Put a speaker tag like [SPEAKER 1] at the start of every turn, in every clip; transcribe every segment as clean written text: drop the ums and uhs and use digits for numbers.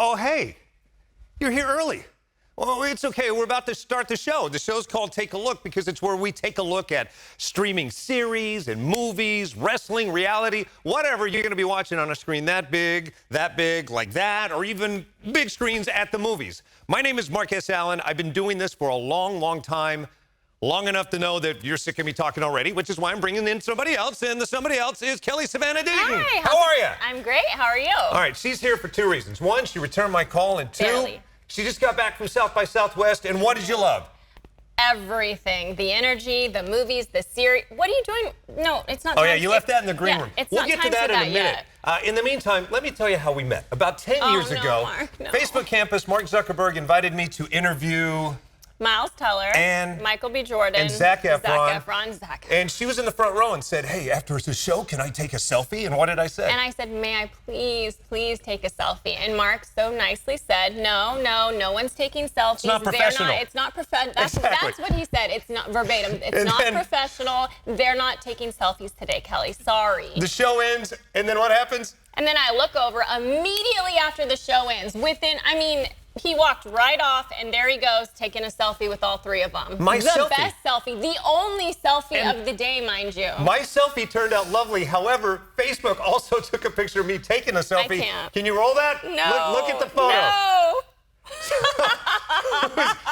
[SPEAKER 1] Oh, hey, you're here early. Well, it's okay. We're about to start the show. The show's called Take a Look because it's where we take a look at streaming series and movies, wrestling, reality, whatever you're going to be watching on a screen that big, like that, or even big screens at the movies. My name is Mark S. Allen. I've been doing this for a long, long time, long enough to know that you're sick of me talking already, which is why I'm bringing in somebody else, and the somebody else is Kelly Savannah Deaton.
[SPEAKER 2] Hi.
[SPEAKER 1] How are you?
[SPEAKER 2] I'm great. How are you?
[SPEAKER 1] All right, she's here for two reasons. One, she returned my call, and two,
[SPEAKER 2] Barely.
[SPEAKER 1] she just got back from South by Southwest, and what did you love?
[SPEAKER 2] Everything. The energy, the movies, the series. What are you doing? No, it's not
[SPEAKER 1] Oh,
[SPEAKER 2] time
[SPEAKER 1] yeah, you left that in the green room.
[SPEAKER 2] It's
[SPEAKER 1] we'll
[SPEAKER 2] not
[SPEAKER 1] get to
[SPEAKER 2] time
[SPEAKER 1] that
[SPEAKER 2] for
[SPEAKER 1] in a minute.
[SPEAKER 2] Yet.
[SPEAKER 1] In the meantime, let me tell you how we met. About 10 years ago,
[SPEAKER 2] Mark, no.
[SPEAKER 1] Facebook campus, Mark Zuckerberg invited me to interview
[SPEAKER 2] Miles Teller,
[SPEAKER 1] and
[SPEAKER 2] Michael B. Jordan,
[SPEAKER 1] and Zac Efron.
[SPEAKER 2] Zac Efron.
[SPEAKER 1] And she was in the front row and said, hey, after the show, can I take a selfie? And what did I say?
[SPEAKER 2] And I said, may I please take a selfie? And Mark so nicely said, no one's taking selfies.
[SPEAKER 1] It's not professional.
[SPEAKER 2] It's not professional.
[SPEAKER 1] Exactly.
[SPEAKER 2] That's what he said. It's not verbatim. It's not professional. They're not taking selfies today, Kelly. Sorry.
[SPEAKER 1] The show ends, and then what happens?
[SPEAKER 2] And then I look over immediately after the show ends. He walked right off, and there he goes, taking a selfie with all three of them. The best selfie. The only selfie of the day, mind you.
[SPEAKER 1] My selfie turned out lovely. However, Facebook also took a picture of me taking a selfie.
[SPEAKER 2] I can't.
[SPEAKER 1] Can you roll that?
[SPEAKER 2] No.
[SPEAKER 1] Look at the photo.
[SPEAKER 2] No.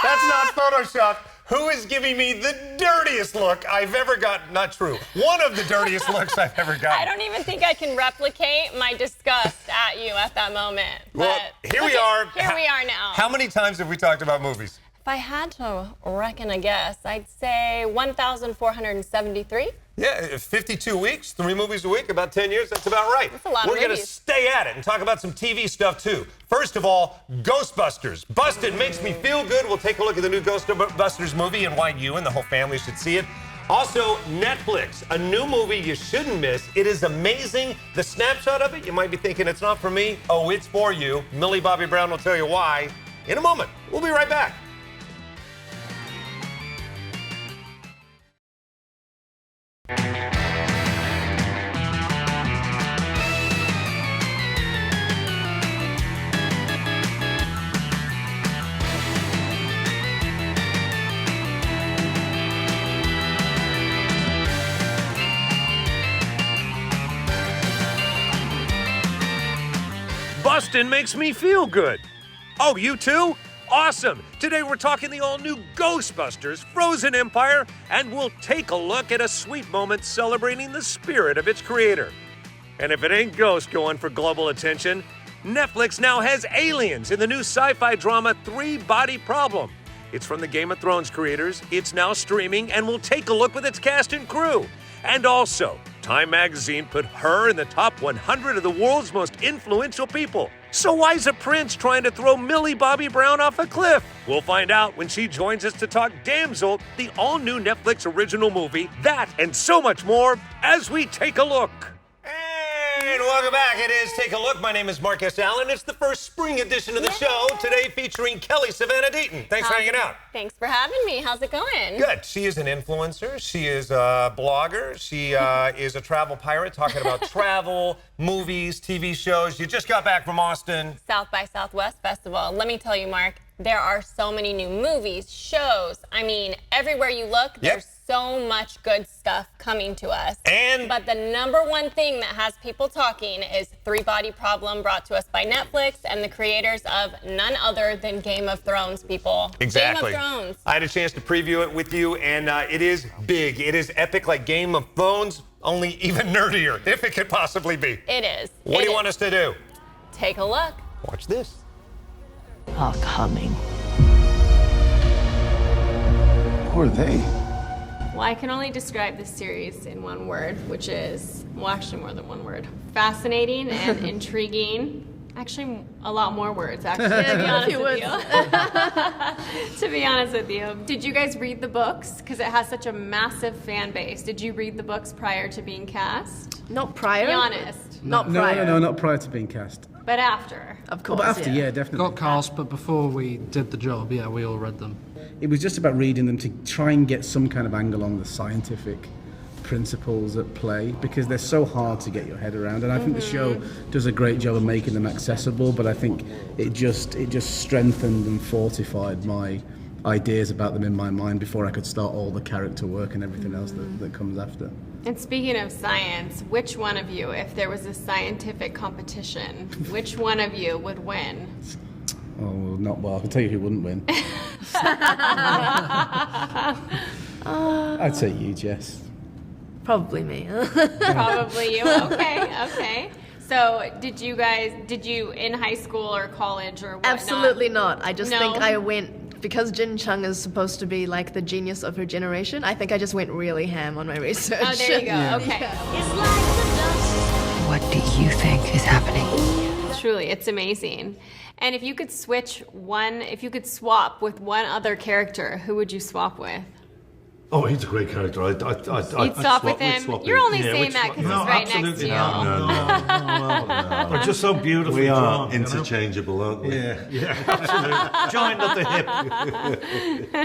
[SPEAKER 1] That's not Photoshop. Who is giving me the dirtiest look I've ever gotten? Not true. One of the dirtiest looks I've ever gotten.
[SPEAKER 2] I don't even think I can replicate my disgust at you at that moment.
[SPEAKER 1] Well, here we are.
[SPEAKER 2] Here we are now.
[SPEAKER 1] How many times have we talked about movies?
[SPEAKER 2] If I had to reckon a guess, I'd say 1,473.
[SPEAKER 1] Yeah, 52 weeks, 3 movies a week, about 10 years. That's about right.
[SPEAKER 2] That's a lot of
[SPEAKER 1] We're going to
[SPEAKER 2] movies.
[SPEAKER 1] stay at it and talk about some TV stuff, too. First of all, Ghostbusters. Busted makes me feel good. We'll take a look at the new Ghostbusters movie and why you and the whole family should see it. Also, Netflix, a new movie you shouldn't miss. It is amazing. The snapshot of it, you might be thinking it's not for me. Oh, it's for you. Millie Bobby Brown will tell you why in a moment. We'll be right back. Bustin' makes me feel good. Oh, you too? Awesome! Today we're talking the all-new Ghostbusters Frozen Empire, and we'll take a look at a sweet moment celebrating the spirit of its creator. And if it ain't Ghost going for global attention, Netflix now has aliens in the new sci-fi drama Three Body Problem. It's from the Game of Thrones creators, it's now streaming, and we'll take a look with its cast and crew. And also, Time magazine put her in the top 100 of the world's most influential people. So why's a prince trying to throw Millie Bobby Brown off a cliff? We'll find out when she joins us to talk Damsel, the all-new Netflix original movie, that and so much more as we take a look. And welcome back. It is Take a Look. My name is Mark S. Allen. It's the first spring edition of the show, today featuring Kelly Savannah Deaton. Thanks for hanging out.
[SPEAKER 2] Thanks for having me. How's it going?
[SPEAKER 1] Good. She is an influencer. She is a blogger. She is a travel pirate talking about travel, movies, TV shows. You just got back from Austin.
[SPEAKER 2] South by Southwest Festival. Let me tell you, Mark, there are so many new movies, shows. I mean, everywhere you look, there's so much good stuff coming to us. But the number one thing that has people talking is Three Body Problem, brought to us by Netflix and the creators of none other than Game of Thrones, people.
[SPEAKER 1] Exactly.
[SPEAKER 2] Game of Thrones.
[SPEAKER 1] I had a chance to preview it with you, and it is big. It is epic, like Game of Thrones, only even nerdier, if it could possibly be.
[SPEAKER 2] It is.
[SPEAKER 1] What do you want us to do?
[SPEAKER 2] Take a look.
[SPEAKER 1] Watch this.
[SPEAKER 3] Are coming.
[SPEAKER 4] Who are they?
[SPEAKER 5] Well, I can only describe this series in one word, which is, well, actually more than one word. Fascinating and intriguing. Actually, a lot more words, actually, to be honest with you. To be honest with you. Did you guys read the books? Because it has such a massive fan base. Did you read the books prior to being cast?
[SPEAKER 3] Not prior?
[SPEAKER 5] Be honest.
[SPEAKER 3] Not prior.
[SPEAKER 4] No, not prior to being cast.
[SPEAKER 5] But after.
[SPEAKER 3] Of course,
[SPEAKER 4] But after, yeah, definitely.
[SPEAKER 6] Got cast, but before we did the job, yeah, we all read them.
[SPEAKER 4] It was just about reading them to try and get some kind of angle on the scientific principles at play, because they're so hard to get your head around. And I think the show does a great job of making them accessible, but I think it just strengthened and fortified my ideas about them in my mind before I could start all the character work and everything else that comes after.
[SPEAKER 5] And speaking of science, which one of you, if there was a scientific competition, which one of you would win?
[SPEAKER 4] Oh, well, not well. I can tell you who wouldn't win. I'd say you, Jess.
[SPEAKER 3] Probably me.
[SPEAKER 5] Probably you. Okay. So did you in high school or college or whatnot?
[SPEAKER 3] Absolutely not. I just
[SPEAKER 5] No?
[SPEAKER 3] think I went, because Jin Chung is supposed to be like the genius of her generation, I think I just went really ham on my research.
[SPEAKER 5] Oh, there you go. Okay.
[SPEAKER 7] What do you think is happening?
[SPEAKER 5] Truly, it's amazing. And if you could swap with one other character, who would you swap with?
[SPEAKER 8] Oh, he's a great character. I'd
[SPEAKER 5] You'd swap with him? You're only saying that because he's right next to you.
[SPEAKER 8] No. We're just so beautiful.
[SPEAKER 9] We are interchangeable, aren't we?
[SPEAKER 8] Yeah, absolutely. Joined at the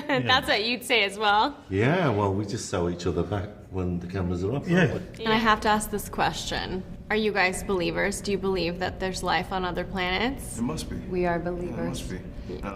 [SPEAKER 8] hip.
[SPEAKER 5] That's what you'd say as well.
[SPEAKER 9] Yeah, well, we just sew each other back when the cameras are off.
[SPEAKER 8] Yeah.
[SPEAKER 5] And I have to ask this question. Are you guys believers? Do you believe that there's life on other planets?
[SPEAKER 4] It must be.
[SPEAKER 10] We are believers.
[SPEAKER 4] It must be.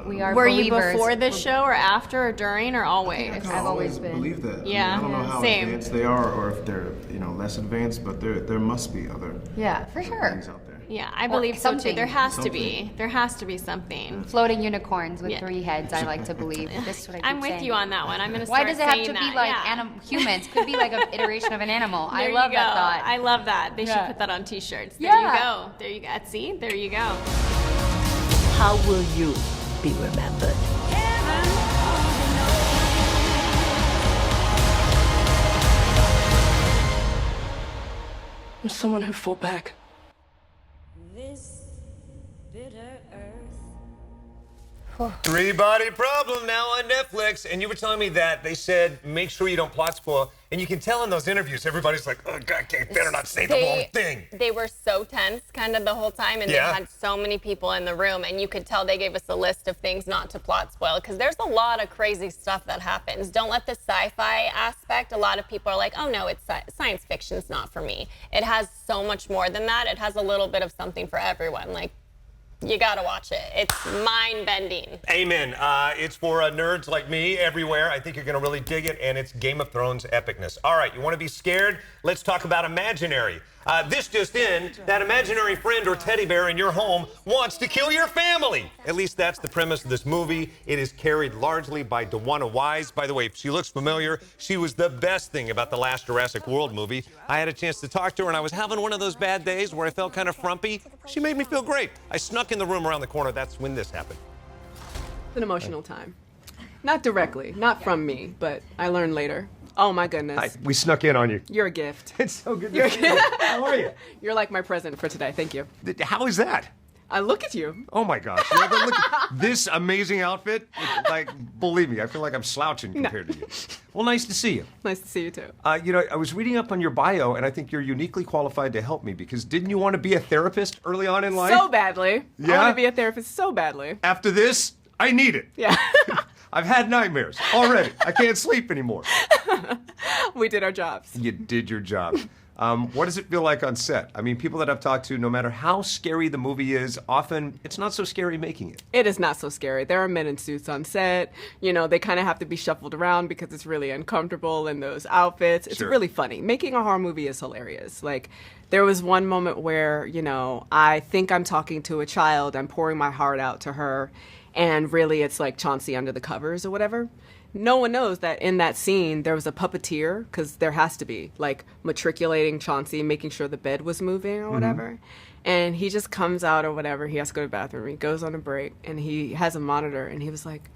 [SPEAKER 10] We are
[SPEAKER 5] Were
[SPEAKER 10] believers.
[SPEAKER 5] you before this show or after or during or always?
[SPEAKER 10] I've always been.
[SPEAKER 11] Believe that.
[SPEAKER 5] Yeah,
[SPEAKER 11] I don't know how
[SPEAKER 5] same.
[SPEAKER 11] advanced they are, or if they're less advanced, but there must be other
[SPEAKER 10] Yeah, for sure.
[SPEAKER 11] things out there.
[SPEAKER 5] Yeah, I believe so too.
[SPEAKER 10] something.
[SPEAKER 5] There has to be. There has to be something.
[SPEAKER 10] Floating unicorns with
[SPEAKER 5] Yeah.
[SPEAKER 10] 3 heads, I like to believe. This is what I keep
[SPEAKER 5] I'm with
[SPEAKER 10] saying.
[SPEAKER 5] you on that one. I'm gonna
[SPEAKER 10] Why
[SPEAKER 5] start
[SPEAKER 10] does it have
[SPEAKER 5] saying
[SPEAKER 10] to be
[SPEAKER 5] that.
[SPEAKER 10] like
[SPEAKER 5] Yeah.
[SPEAKER 10] humans? Could be like an iteration of an animal. I
[SPEAKER 5] There
[SPEAKER 10] love
[SPEAKER 5] you go.
[SPEAKER 10] that thought.
[SPEAKER 5] I love that. They should
[SPEAKER 10] Yeah.
[SPEAKER 5] put that on t-shirts. There
[SPEAKER 10] Yeah.
[SPEAKER 5] you go. There you go. See? There you go.
[SPEAKER 3] How will you be remembered?
[SPEAKER 7] I'm someone who fought back.
[SPEAKER 1] Three-Body Problem now on Netflix. And you were telling me that they said make sure you don't plot spoil. And you can tell in those interviews, everybody's like, oh, God, Kate, better not say the wrong thing.
[SPEAKER 2] They were so tense kind of the whole time, and
[SPEAKER 1] Yeah.
[SPEAKER 2] they had so many people in the room, and you could tell they gave us a list of things not to plot spoil, because there's a lot of crazy stuff that happens. Don't let the sci-fi aspect, a lot of people are like, oh no, it's science fiction's not for me. It has so much more than that. It has a little bit of something for everyone. Like, you gotta watch it. It's mind-bending.
[SPEAKER 1] Amen. It's for nerds like me everywhere. I think you're going to really dig it, and it's Game of Thrones epicness. All right, you want to be scared? Let's talk about imaginary. This just in, that imaginary friend or teddy bear in your home wants to kill your family. At least that's the premise of this movie. It is carried largely by Dawana Wise. By the way, if she looks familiar, she was the best thing about the last Jurassic World movie. I had a chance to talk to her, and I was having one of those bad days where I felt kind of frumpy. She made me feel great. I snuck in the room around the corner. That's when this happened.
[SPEAKER 12] An emotional time. Not directly, not from me, but I learned later. Oh my goodness.
[SPEAKER 1] We snuck in on you.
[SPEAKER 12] You're a gift.
[SPEAKER 1] It's so good to see you. How are you?
[SPEAKER 12] You're like my present for today. Thank you.
[SPEAKER 1] How is that?
[SPEAKER 12] I look at you.
[SPEAKER 1] Oh my gosh. You ever look at this amazing outfit? Like, believe me, I feel like I'm slouching compared to you. Well, nice to see you.
[SPEAKER 12] Nice to see you too.
[SPEAKER 1] I was reading up on your bio, and I think you're uniquely qualified to help me, because didn't you want to be a therapist early on in life?
[SPEAKER 12] So badly.
[SPEAKER 1] Yeah?
[SPEAKER 12] I want to be a therapist so badly.
[SPEAKER 1] After this, I need it.
[SPEAKER 12] Yeah.
[SPEAKER 1] I've had nightmares already. I can't sleep anymore.
[SPEAKER 12] We did our jobs.
[SPEAKER 1] You did your job. What does it feel like on set? I mean, people that I've talked to, no matter how scary the movie is, often it's not so scary making it.
[SPEAKER 12] It is not so scary. There are men in suits on set. You know, they kind of have to be shuffled around because it's really uncomfortable in those outfits. It's
[SPEAKER 1] Sure.
[SPEAKER 12] really funny. Making a horror movie is hilarious. Like, there was one moment where, I think I'm talking to a child. I'm pouring my heart out to her. And really, it's like Chauncey under the covers or whatever. No one knows that in that scene, there was a puppeteer, because there has to be, like, matriculating Chauncey, making sure the bed was moving or whatever. And he just comes out or whatever. He has to go to the bathroom. He goes on a break, and he has a monitor, and he was like,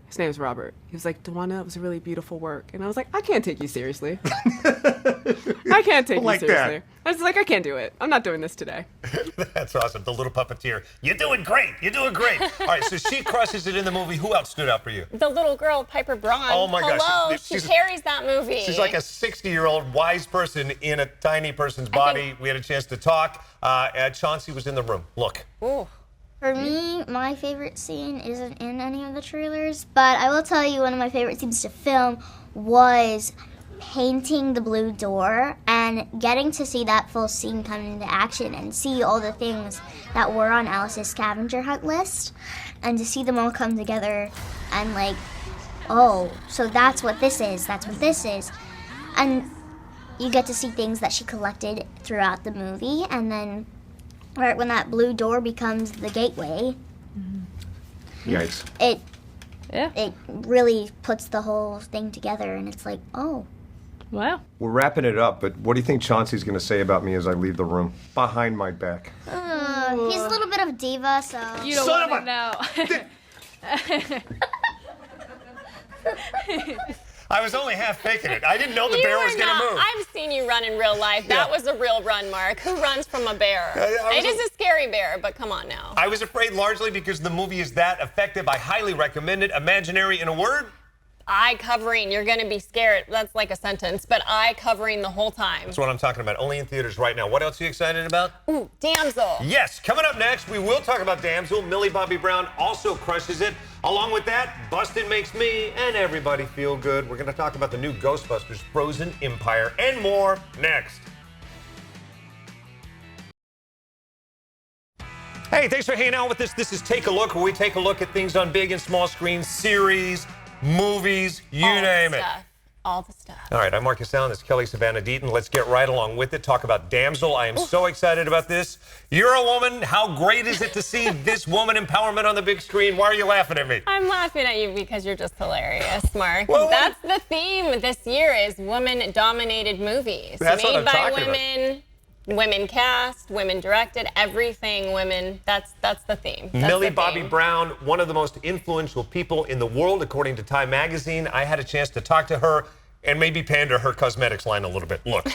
[SPEAKER 12] his name is Robert. He was like, Dawana, it was a really beautiful work. And I was like, I can't take you seriously. I can't take
[SPEAKER 1] Like
[SPEAKER 12] you seriously. I was like, I can't do it. I'm not doing this today.
[SPEAKER 1] That's awesome. The little puppeteer. You're doing great. You're doing great. All right, so she crushes it in the movie. Who else stood out for you?
[SPEAKER 2] The little girl, Piper Braun.
[SPEAKER 1] Oh my gosh.
[SPEAKER 2] Hello,
[SPEAKER 1] She's-
[SPEAKER 2] she carries that movie.
[SPEAKER 1] She's like a 60-year-old wise person in a tiny person's body. We had a chance to talk. Chauncey was in the room. Look.
[SPEAKER 2] Ooh.
[SPEAKER 13] For me, my favorite scene isn't in any of the trailers, but I will tell you one of my favorite scenes to film was painting the blue door and getting to see that full scene come into action and see all the things that were on Alice's scavenger hunt list and to see them all come together and like, oh, so that's what this is, that's what this is. And you get to see things that she collected throughout the movie, and then right when that blue door becomes the gateway,
[SPEAKER 14] yikes.
[SPEAKER 13] It really puts the whole thing together, and it's like, oh.
[SPEAKER 15] Wow.
[SPEAKER 14] We're wrapping it up, but what do you think Chauncey's going to say about me as I leave the room? Behind my back.
[SPEAKER 13] He's a little bit of a diva, so.
[SPEAKER 5] You don't
[SPEAKER 14] Son
[SPEAKER 5] want to know.
[SPEAKER 1] I was only half faking it. I didn't know the bear was going to move.
[SPEAKER 2] I've seen you run in real life. That was a real run, Mark. Who runs from a bear? It is a scary bear, but come on now.
[SPEAKER 1] I was afraid largely because the movie is that effective. I highly recommend it. Imaginary in a word?
[SPEAKER 2] Eye covering. You're going to be scared. That's like a sentence, but eye covering the whole time.
[SPEAKER 1] That's what I'm talking about. Only in theaters right now. What else are you excited about?
[SPEAKER 2] Ooh, Damsel.
[SPEAKER 1] Yes, coming up next, we will talk about Damsel. Millie Bobby Brown also crushes it. Along with that, Bustin' Makes Me and everybody feel good. We're going to talk about the new Ghostbusters Frozen Empire and more next. Hey, thanks for hanging out with us. This is Take a Look, where we take a look at things on big and small screens, series, movies, you name it.
[SPEAKER 2] All the stuff.
[SPEAKER 1] All right, I'm Marcus Allen. This is Kelly Savannah Deaton. Let's get right along with it. Talk about Damsel. I am so excited about this. You're a woman. How great is it to see this woman empowerment on the big screen? Why are you laughing at me?
[SPEAKER 2] I'm laughing at you because you're just hilarious, Mark. Well, that's the theme this year is women-dominated movies.
[SPEAKER 1] That's
[SPEAKER 2] made
[SPEAKER 1] what I'm
[SPEAKER 2] by
[SPEAKER 1] talking
[SPEAKER 2] women. Women cast, women directed, everything women. That's the theme. That's
[SPEAKER 1] Millie
[SPEAKER 2] the
[SPEAKER 1] Bobby
[SPEAKER 2] theme.
[SPEAKER 1] Brown, one of the most influential people in the world, according to Time Magazine. I had a chance to talk to her and maybe pander her cosmetics line a little bit. Look.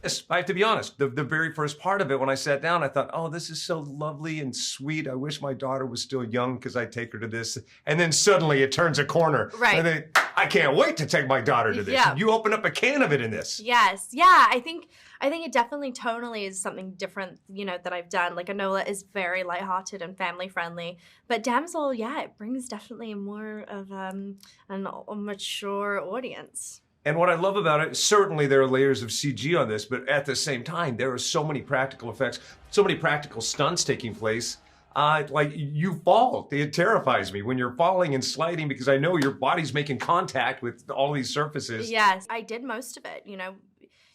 [SPEAKER 1] Yes, I have to be honest. The very first part of it, when I sat down, I thought, oh, this is so lovely and sweet. I wish my daughter was still young because I'd take her to this. And then suddenly it turns a corner.
[SPEAKER 16] Right.
[SPEAKER 1] And then, I can't wait to take my daughter to this.
[SPEAKER 16] Yeah.
[SPEAKER 1] And you open up a can of it in this.
[SPEAKER 16] Yes. Yeah. I think it definitely tonally is something different, that I've done. Like Enola is very lighthearted and family friendly, but Damsel, yeah, it brings definitely more of a mature audience.
[SPEAKER 1] And what I love about it, certainly there are layers of CG on this, but at the same time, there are so many practical effects, so many practical stunts taking place. Like you fall, it terrifies me when you're falling and sliding because I know your body's making contact with all these surfaces.
[SPEAKER 16] Yes, I did most of it.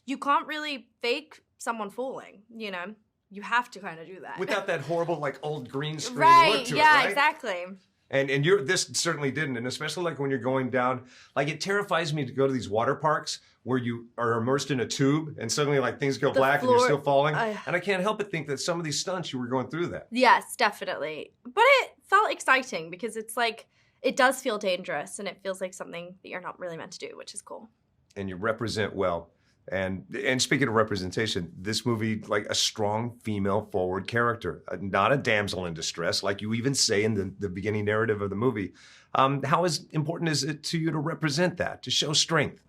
[SPEAKER 16] You can't really fake someone falling. You have to kind of do that
[SPEAKER 1] without that horrible like old green screen look to it,
[SPEAKER 16] yeah,
[SPEAKER 1] right?
[SPEAKER 16] exactly.
[SPEAKER 1] And this certainly didn't, and especially like when you're going down, like it terrifies me to go to these water parks where you are immersed in a tube and suddenly like things go black and you're still falling. And I can't help but think that some of these stunts you were going through that.
[SPEAKER 16] Yes, definitely. But it felt exciting because it's like, it does feel dangerous and it feels like something that you're not really meant to do, which is cool.
[SPEAKER 1] And you represent well. And speaking of representation, this movie, like a strong female forward character, not a damsel in distress, like you even say in the beginning narrative of the movie. How important is it to you to represent that, to show strength?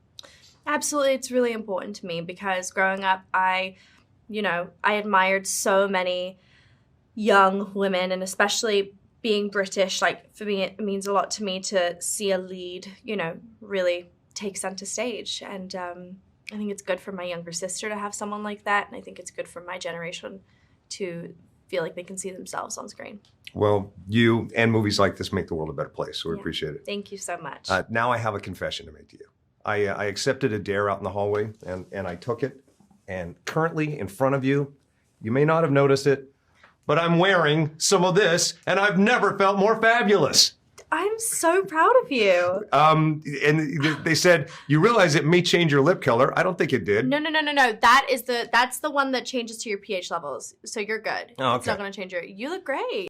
[SPEAKER 16] Absolutely, it's really important to me because growing up, I admired so many young women, and especially being British, like for me, it means a lot to me to see a lead, really take center stage. And I think it's good for my younger sister to have someone like that, and I think it's good for my generation to feel like they can see themselves on screen.
[SPEAKER 1] Well, you and movies like this make the world a better place, so we appreciate it.
[SPEAKER 16] Thank you so much.
[SPEAKER 1] Now I have a confession to make to you. I accepted a dare out in the hallway, and I took it, and currently in front of you, you may not have noticed it, but I'm wearing some of this, and I've never felt more fabulous.
[SPEAKER 16] I'm so proud of you.
[SPEAKER 1] And they said, you realize it may change your lip color. I don't think it did.
[SPEAKER 16] No. That's the one that changes to your pH levels. So you're good.
[SPEAKER 1] Oh, okay.
[SPEAKER 16] It's not going to change you look great.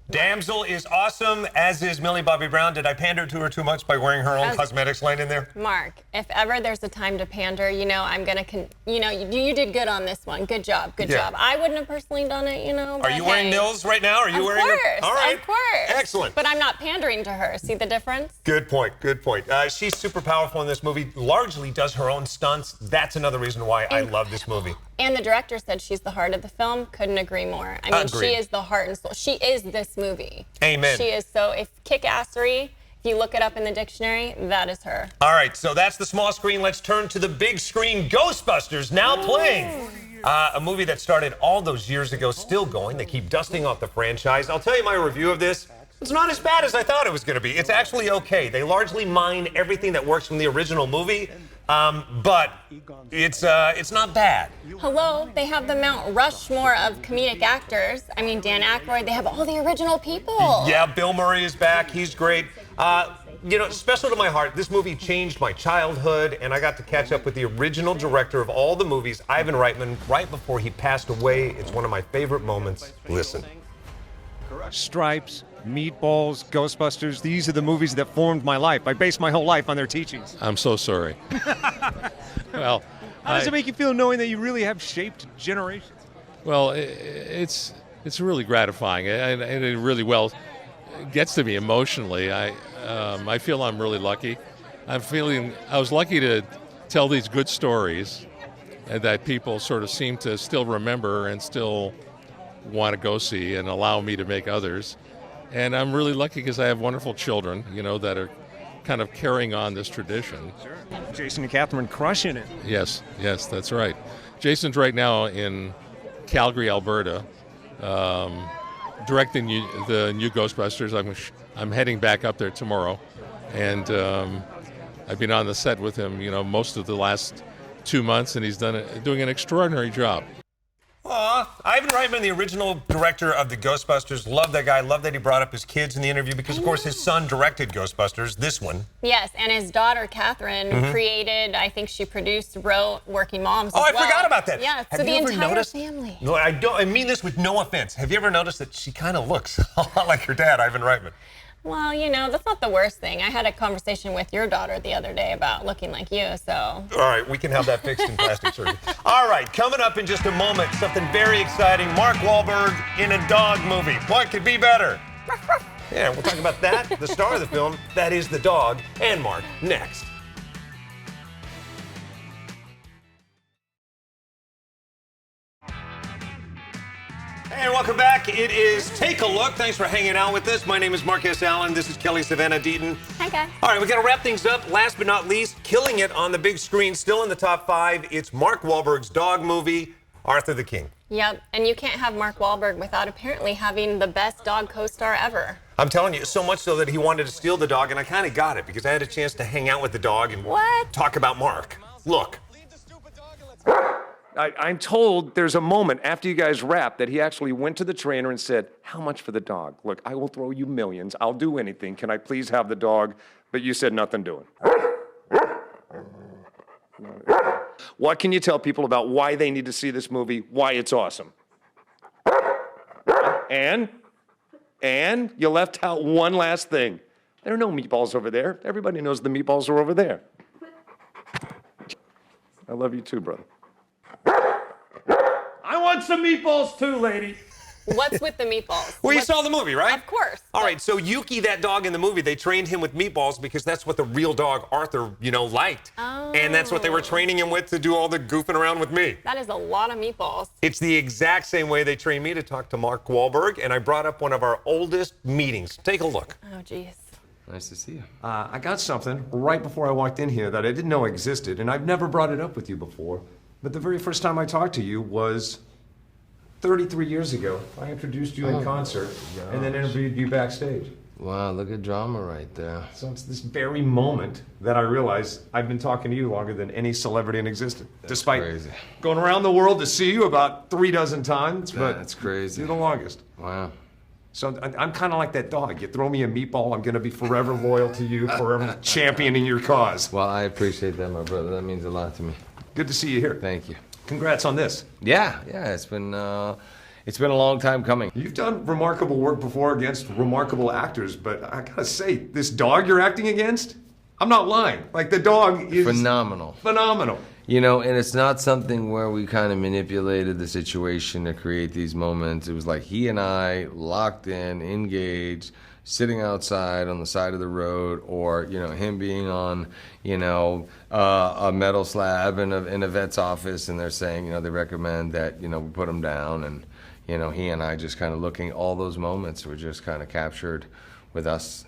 [SPEAKER 1] Damsel is awesome, as is Millie Bobby Brown. Did I pander to her too much by wearing her own cosmetics line in there?
[SPEAKER 2] Mark, if ever there's a time to pander, I'm going to, you did good on this one. Good job. Good job. I wouldn't have personally done it,
[SPEAKER 1] Are you wearing Nils right now? Are you wearing
[SPEAKER 2] Of course.
[SPEAKER 1] All right.
[SPEAKER 2] Of course.
[SPEAKER 1] Excellent.
[SPEAKER 2] But I'm not pandering to her. See the difference?
[SPEAKER 1] Good point. She's super powerful in this movie, largely does her own stunts. That's another reason why I love this movie.
[SPEAKER 2] And the director said she's the heart of the film. Couldn't agree more. I mean,
[SPEAKER 1] Agreed.
[SPEAKER 2] she is the heart and soul. She is this movie.
[SPEAKER 1] Amen.
[SPEAKER 2] She is so, if kick-assery, if you look it up in the dictionary, that is her.
[SPEAKER 1] All right, so that's the small screen. Let's turn to the big screen. Ghostbusters now playing. A movie that started all those years ago, still going. They keep dusting off the franchise. I'll tell you my review of this. It's not as bad as I thought it was going to be. It's actually okay. They largely mine everything that works from the original movie, but it's not bad.
[SPEAKER 2] Hello, they have the Mount Rushmore of comedic actors. I mean, Dan Aykroyd, they have all the original people.
[SPEAKER 1] Yeah, Bill Murray is back. He's great. You know, special to my heart, this movie changed my childhood, and I got to catch up with the original director of all the movies, Ivan Reitman, right before he passed away. It's one of my favorite moments. Listen.
[SPEAKER 15] Stripes, Meatballs, Ghostbusters, these are the movies that formed my life. I based my whole life on their teachings.
[SPEAKER 17] I'm so sorry. Well,
[SPEAKER 15] how does it make you feel knowing that you really have shaped generations?
[SPEAKER 17] Well, it's really gratifying, and it really gets to me emotionally. I feel I'm really lucky. I was lucky to tell these good stories and that people sort of seem to still remember and still want to go see and allow me to make others. And I'm really lucky because I have wonderful children, you know, that are kind of carrying on this tradition.
[SPEAKER 15] Sure. Jason and Catherine crushing it.
[SPEAKER 17] Yes, that's right. Jason's right now in Calgary, Alberta, directing the new Ghostbusters. I'm heading back up there tomorrow, and I've been on the set with him, you know, most of the last 2 months, and he's doing an extraordinary job.
[SPEAKER 1] Aw, Ivan Reitman, the original director of the Ghostbusters. Love that guy. Love that he brought up his kids in the interview because, of course, his son directed Ghostbusters, this one.
[SPEAKER 2] Yes, and his daughter, Catherine, created, I think she produced, wrote Working Moms
[SPEAKER 1] Oh,
[SPEAKER 2] as well.
[SPEAKER 1] I forgot about that.
[SPEAKER 2] Yeah,
[SPEAKER 1] Have
[SPEAKER 2] so
[SPEAKER 1] you
[SPEAKER 2] the
[SPEAKER 1] ever
[SPEAKER 2] entire
[SPEAKER 1] noticed?
[SPEAKER 2] family.
[SPEAKER 1] No, I mean this with no offense. Have you ever noticed that she kind of looks a lot like her dad, Ivan Reitman?
[SPEAKER 2] Well, you know, that's not the worst thing. I had a conversation with your daughter the other day about looking like you, so.
[SPEAKER 1] All right, we can have that fixed in plastic surgery. All right, coming up in just a moment, something very exciting. Mark Wahlberg in a dog movie. What could be better? Yeah, we'll talk about that, the star of the film, that is the dog, and Mark, next. Hey, welcome back. It is Take a Look. Thanks for hanging out with us. My name is Marcus Allen. This is Kelly Savannah Deaton.
[SPEAKER 2] Hi, guys.
[SPEAKER 1] All right, we got to wrap things up. Last but not least, killing it on the big screen, still in the top 5. It's Mark Wahlberg's dog movie, Arthur the King.
[SPEAKER 2] Yep, and you can't have Mark Wahlberg without apparently having the best dog co-star ever.
[SPEAKER 1] I'm telling you, so much so that he wanted to steal the dog, and I kind of got it because I had a chance to hang out with the dog and talk about Mark. Look.
[SPEAKER 14] I'm told there's a moment after you guys wrap that he actually went to the trainer and said, "How much for the dog? Look, I will throw you millions. I'll do anything. Can I please have the dog?" But you said nothing doing. What can you tell people about why they need to see this movie, why it's awesome? And you left out one last thing. There are no meatballs over there. Everybody knows the meatballs are over there. I love you too, brother.
[SPEAKER 15] I want some meatballs too, lady.
[SPEAKER 2] What's with the meatballs?
[SPEAKER 1] Well, you saw the movie, right?
[SPEAKER 2] Of course.
[SPEAKER 1] All right, so Yuki, that dog in the movie, they trained him with meatballs because that's what the real dog, Arthur, liked.
[SPEAKER 2] Oh.
[SPEAKER 1] And that's what they were training him with to do all the goofing around with me.
[SPEAKER 2] That is a lot of meatballs.
[SPEAKER 1] It's the exact same way they trained me to talk to Mark Wahlberg, and I brought up one of our oldest meetings. Take a look.
[SPEAKER 2] Oh, geez.
[SPEAKER 14] Nice to see you. I got something right before I walked in here that I didn't know existed, and I've never brought it up with you before. But the very first time I talked to you was 33 years ago. I introduced you in concert and then interviewed you backstage.
[SPEAKER 18] Wow, look at drama right there.
[SPEAKER 14] So it's this very moment that I realized I've been talking to you longer than any celebrity in existence. Despite
[SPEAKER 18] crazy.
[SPEAKER 14] Going around the world to see you about 36 times, but
[SPEAKER 18] that's crazy.
[SPEAKER 14] You're the longest.
[SPEAKER 18] Wow.
[SPEAKER 14] So I'm kind of like that dog. You throw me a meatball, I'm going to be forever loyal to you, forever championing your cause.
[SPEAKER 18] Well, I appreciate that, my brother. That means a lot to me.
[SPEAKER 14] Good to see you here.
[SPEAKER 18] Thank you.
[SPEAKER 14] Congrats on this.
[SPEAKER 18] Yeah, it's been a long time coming.
[SPEAKER 14] You've done remarkable work before against remarkable actors, but I gotta say, this dog you're acting against, I'm not lying. Like, the dog is
[SPEAKER 18] phenomenal.
[SPEAKER 14] Phenomenal.
[SPEAKER 18] You know, and it's not something where we kind of manipulated the situation to create these moments. It was like he and I locked in, engaged, sitting outside on the side of the road, or him being on a metal slab in a vet's office, and they're saying they recommend that we put him down, and he and I just kind of looking, all those moments were just kind of captured with us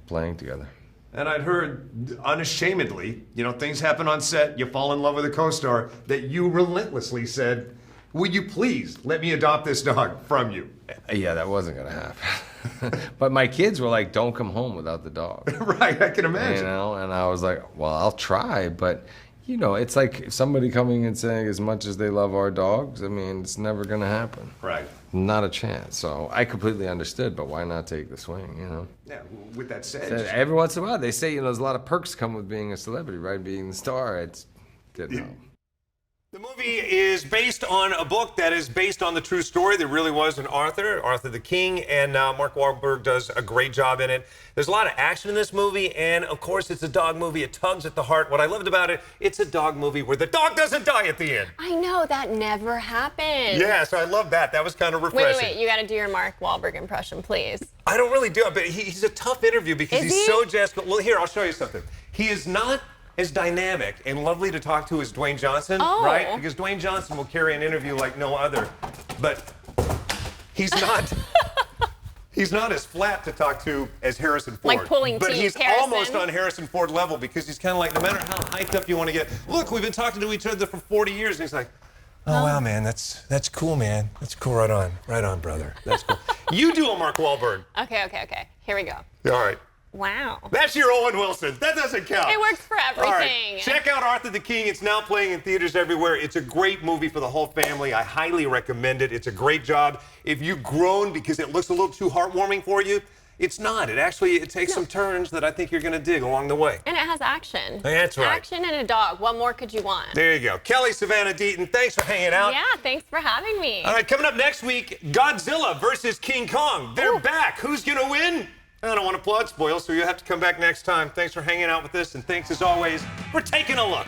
[SPEAKER 18] playing together.
[SPEAKER 14] And I'd heard unashamedly, things happen on set, you fall in love with a co-star, that you relentlessly said, "Would you please let me adopt this dog from you?"
[SPEAKER 18] Yeah, that wasn't gonna happen. But my kids were like, "Don't come home without the dog."
[SPEAKER 14] Right, I can imagine.
[SPEAKER 18] And I was like, "Well, I'll try," but it's like somebody coming and saying as much as they love our dogs, I mean, it's never gonna happen.
[SPEAKER 14] Right.
[SPEAKER 18] Not a chance. So I completely understood, but why not take the swing,
[SPEAKER 14] Yeah, with that said,
[SPEAKER 18] Every once in a while, they say, there's a lot of perks come with being a celebrity, right? Being the star, didn't know.
[SPEAKER 1] The movie is based on a book that is based on the true story. There really was an Arthur the King, and Mark Wahlberg does a great job in it. There's a lot of action in this movie, and of course, it's a dog movie. It tugs at the heart. What I loved about it, it's a dog movie where the dog doesn't die at the end.
[SPEAKER 2] I know, that never happened.
[SPEAKER 1] Yeah, so I love that. That was kind of refreshing.
[SPEAKER 2] Wait, you got to do your Mark Wahlberg impression, please.
[SPEAKER 1] I don't really do it, but he's a tough interview because he's so jazzed. Well, here, I'll show you something. He is not as dynamic and lovely to talk to as Dwayne Johnson, right? Because Dwayne Johnson will carry an interview like no other. But he's not he's not as flat to talk to as Harrison Ford.
[SPEAKER 2] Like pulling
[SPEAKER 1] but
[SPEAKER 2] teeth,
[SPEAKER 1] he's
[SPEAKER 2] Harrison.
[SPEAKER 1] almost on Harrison Ford level, because he's kind of like, no matter how hyped up you want to get, look, we've been talking to each other for 40 years. And he's like, oh, wow, man, that's cool, man. That's cool. Right on, brother. That's cool. You do a Mark Wahlberg.
[SPEAKER 2] Okay. Here we go.
[SPEAKER 1] All right.
[SPEAKER 2] Wow.
[SPEAKER 1] That's your Owen Wilson. That doesn't count.
[SPEAKER 2] It works for everything.
[SPEAKER 1] All right. Check out Arthur the King. It's now playing in theaters everywhere. It's a great movie for the whole family. I highly recommend it. It's a great job. If you groan because it looks a little too heartwarming for you, it's not. It takes some turns that I think you're going to dig along the way.
[SPEAKER 2] And it has action.
[SPEAKER 1] That's right.
[SPEAKER 2] Action and a dog. What more could you want?
[SPEAKER 1] There you go. Kelly Savannah Deaton, thanks for hanging out.
[SPEAKER 2] Yeah, thanks for having me.
[SPEAKER 1] All right, coming up next week, Godzilla versus King Kong. They're back. Who's going to win? I don't want to plot spoil, so you'll have to come back next time. Thanks for hanging out with us, and thanks as always for taking a look.